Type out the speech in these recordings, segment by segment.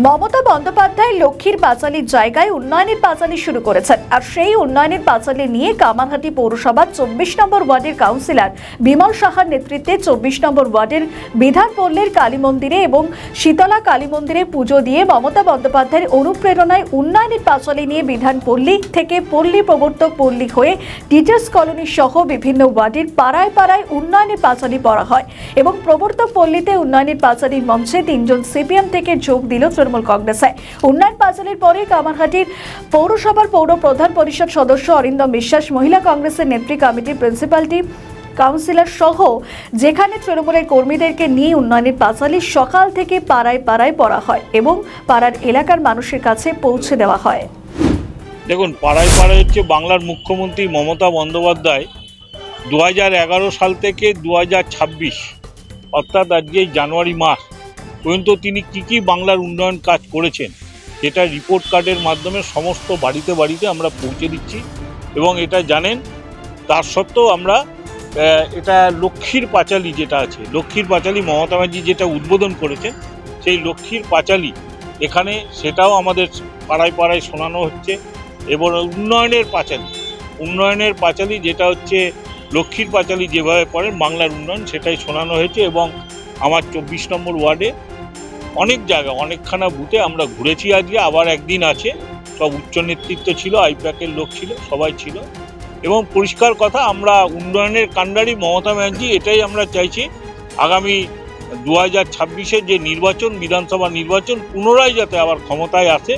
মমতা বন্দ্যোপাধ্যায় লক্ষ্মীর পাঁচালীর জায়গায় উন্নয়নের পাঁচালী শুরু করেছেন। আর সেই উন্নয়নের পাঁচালী নিয়ে কামারহাটি পৌরসভার 24 নম্বর ওয়ার্ডের কাউন্সিলর বিমল সাহার নেতৃত্বে 24 নম্বর ওয়ার্ডের বিধানপল্লীর কালী মন্দিরে এবং শীতলা কালী মন্দিরে পুজো দিয়ে মমতা বন্দ্যোপাধ্যায়ের অনুপ্রেরণায় উন্নয়নের পাঁচালী নিয়ে বিধানপল্লী থেকে পল্লী প্রবর্তক পল্লী হয়ে টিচার্স কলোনি সহ বিভিন্ন ওয়ার্ডের পাড়ায় পাড়ায় উন্নয়নের পাঁচালী পড়া হয় এবং প্রবর্তক পল্লীতে উন্নয়নের পাঁচালীর মঞ্চে 3 জন সিপিএম থেকে যোগ দিল তৃণমূল কংগ্রেসে। উন্নয়ন পাঁচালীর পরে কামারহাটির পৌরসভার পৌর প্রধান পরিষদ সদস্য অরিন্দম বিশ্বাস, মহিলা কংগ্রেসের নেত্রী কমিটির প্রিন্সিপালটি কাউন্সিলর সহ যেখানে তৃণমূলের কর্মীদেরকে নিয়ে উন্নয়নের পাঁচালী সকাল থেকে পাড়ায় পাড়ায় পড়া হয় এবং পাড়ার এলাকার মানুষের কাছে পৌঁছে দেওয়া হয়। দেখুন, পাড়ায় পাড়ায় হচ্ছে বাংলার মুখ্যমন্ত্রী মমতা বন্দ্যোপাধ্যায় 2011 সাল থেকে 2026 অর্থাৎ আজকে জানুয়ারি মাস পর্যন্ত তিনি কি বাংলার উন্নয়ন কাজ করেছেন সেটা রিপোর্ট কার্ডের মাধ্যমে সমস্ত বাড়িতে বাড়িতে আমরা পৌঁছে দিচ্ছি এবং এটা জানেন। তার সত্ত্বেও আমরা এটা লক্ষ্মীর পাঁচালী যেটা আছে, লক্ষ্মীর পাঁচালী মমতা ব্যানার্জি যেটা উদ্বোধন করেছেন, সেই লক্ষ্মীর পাঁচালী এখানে সেটাও আমাদের পাড়ায় পাড়ায় শোনানো হচ্ছে। এবং উন্নয়নের পাঁচালী যেটা হচ্ছে লক্ষ্মীর পাঁচালী যেভাবে পড়েন বাংলার উন্নয়ন সেটাই শোনানো হয়েছে। এবং আমার 24 নম্বর ওয়ার্ডে অনেক জায়গা অনেকখানা বুথে আমরা ঘুরেছি। আজকে আবার একদিন আছে, সব উচ্চ নেতৃত্ব ছিল, আইপ্যাকের লোক ছিল, সবাই ছিল এবং পরিষ্কার কথা, আমরা উন্নয়নের কাণ্ডারি মমতা ব্যানার্জি এটাই আমরা চাইছি আগামী 2026-এর যে নির্বাচন, বিধানসভা নির্বাচন পুনরায় যাতে আবার ক্ষমতায় আসে,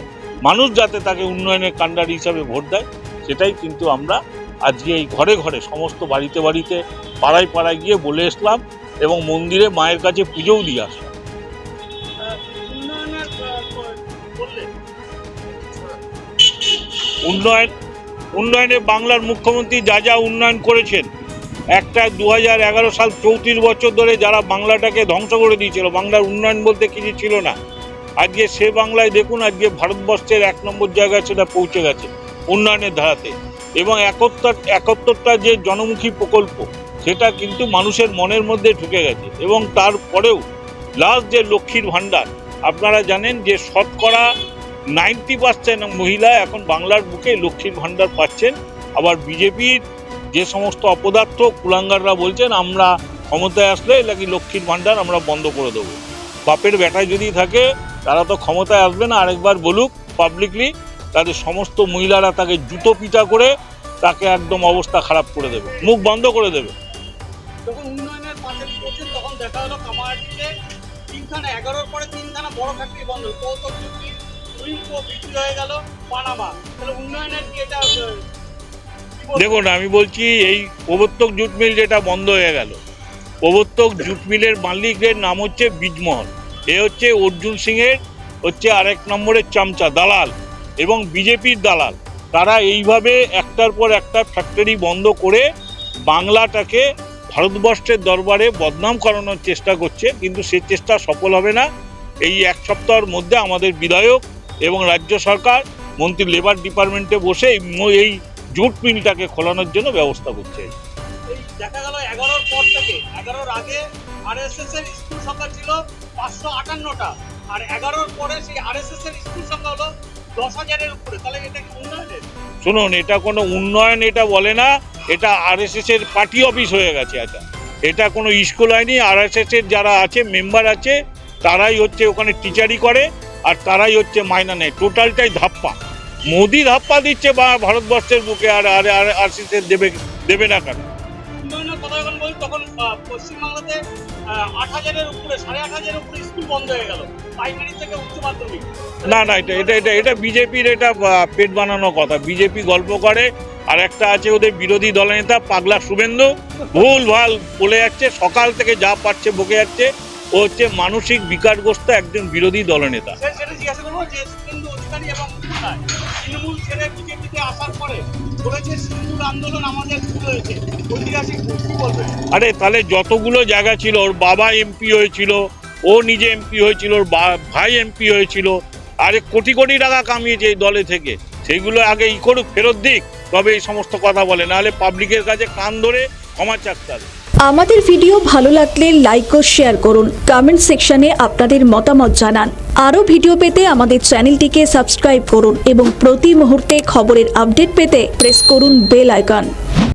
মানুষ যাতে তাকে উন্নয়নের কাণ্ডারি হিসাবে ভোট দেয়, সেটাই কিন্তু আমরা আজকে এই ঘরে ঘরে সমস্ত বাড়িতে বাড়িতে পাড়ায় পাড়ায় গিয়ে বলে আসলাম এবং মন্দিরে মায়ের কাছে পুজোও দিয়ে আসলাম। উন্নয়নে বাংলার মুখ্যমন্ত্রী যা যা উন্নয়ন করেছেন, একটা 2011 সাল 34 বছর ধরে যারা বাংলাটাকে ধ্বংস করে দিয়েছিল, বাংলার উন্নয়ন বলতে কিছু ছিল না, আজকে সে বাংলায় দেখুন আজকে ভারতবর্ষের 1 নম্বর জায়গায় সেটা পৌঁছে গেছে উন্নয়নের ধারাতে। এবং 71টা যে জনমুখী প্রকল্প সেটা কিন্তু মানুষের মনের মধ্যে ঢুকে গেছে। এবং তারপরেও লাস্ট যে লক্ষ্মীর ভাণ্ডার, আপনারা জানেন যে শতকরা 90% মহিলা এখন বাংলার বুকে লক্ষ্মীর ভাণ্ডার পাচ্ছেন। আবার বিজেপির যে সমস্ত অপদার্থ কুলাঙ্গাররা বলছেন আমরা ক্ষমতায় আসলে নাকি লক্ষ্মীর ভাণ্ডার আমরা বন্ধ করে দেবো। বাপের বেটায় যদি থাকে তারা তো ক্ষমতায় আসবে না, আরেকবার বলুক পাবলিকলি, তাদের সমস্ত মহিলারা তাকে জুতো পিটা করে তাকে একদম অবস্থা খারাপ করে দেবে, মুখ বন্ধ করে দেবে। যখন উন্নয়নের পাঁচালী করছেন তখন দেখা হলো কামারহাটিতে 3খানা 11-র পরে 3খানা বড় ফ্যাক্টরি বন্ধ, কৌতুক বিক্রি হয়ে গেল পানামা। তাহলে উন্নয়নের কি এটা? দেখুন, আমি বলছি এই প্রবর্তক জুট মিল যেটা বন্ধ হয়ে গেল, প্রবর্তক জুট মিলের মালিকের নাম হচ্ছে বীজমহল। এ হচ্ছে অর্জুন সিংয়ের হচ্ছে আরেক নম্বরের চামচা দালাল এবং বিজেপির দালাল। তারা এইভাবে একটার পর একটা ফ্যাক্টরি বন্ধ করে বাংলাটাকে ভারতবর্ষের দরবারে বদনাম করানোর চেষ্টা করছে, কিন্তু সে চেষ্টা সফল হবে না। এই 1 সপ্তাহের মধ্যে আমাদের বিধায়ক এবং রাজ্য সরকার মন্ত্রী লেবার ডিপার্টমেন্টে বসে এই জুট মিলটাকে খোলানোর জন্য ব্যবস্থা করছে। দেখা গেল 11-র পর থেকে 11-র আগে আরএসএস এর স্কুল সংখ্যা ছিল 558টা, আর 11-র পরে সেই আরএসএস এর স্কুল সংখ্যা হলো 10,000-এর উপরে। তাহলে এটা কি উন্নয়নের? শুনুন, এটা কোনো উন্নয়ন এটা বলে না, এটা আরএসএস এর পার্টি অফিস হয়ে গেছে। এটা কোনো স্কুল হয়নি। আরএসএস এর যারা আছে মেম্বার আছে তারাই হচ্ছে ওখানে টিচারি করে আর তারাই হচ্ছে মাইনা নেয়। টোটালটাই ধাপ্পা, মোদি ধাপ্পা দিচ্ছে বা ভারতবর্ষের বুকে। আর আরএসএস দেবে না কেন? উন্নয়নের কথা যখন বলি তখন পশ্চিমবাংলাতে 8,000-এর উপরে 8,500-এর উপরে স্কুল বন্ধ হয়ে গেল, প্রাইমারি থেকে উচ্চ মাধ্যমিক। না, এটা বিজেপির এটা পেট বানানো কথা। বিজেপি গল্প করে, আর একটা আছে ওদের বিরোধী দলনেতা পাগলা শুভেন্দু, ভুল ভাল বলে যাচ্ছে, সকাল থেকে যা পাচ্ছে বকে যাচ্ছে। ও হচ্ছে মানসিক বিকারগ্রস্ত একজন বিরোধী দলনেতা। সেটা জিজ্ঞাসা করবো যে শুভেন্দু অধিকারী এবং তৃণমূল ছেড়ে বিজেপিতে আসার পরে বলেছে সিন্দুর আন্দোলন আমাদের শুরু হয়েছে, ঐতিহাসিক কি বলবেন? আরে তাহলে যতগুলো জায়গা ছিল, ওর বাবা এমপি হয়েছিল, ও নিজে এমপি হয়েছিল, ওর ভাই এমপি হয়েছিল, আরে কোটি কোটি টাকা কামিয়েছে এই দলে থেকে, সেইগুলো আগে করুক, ফেরত দিক, তবে এই সমস্ত কথা বলে, নাহলে পাবলিকের কাছে কান ধরে ক্ষমা চাইতে হবে। আমাদের ভিডিও ভালো লাগলে লাইক ও শেয়ার করুন, কমেন্ট সেকশনে আপনাদের মতামত জানান। আরও ভিডিও পেতে আমাদের চ্যানেলটিকে সাবস্ক্রাইব করুন এবং প্রতি মুহূর্তে খবরের আপডেট পেতে প্রেস করুন বেল আইকন।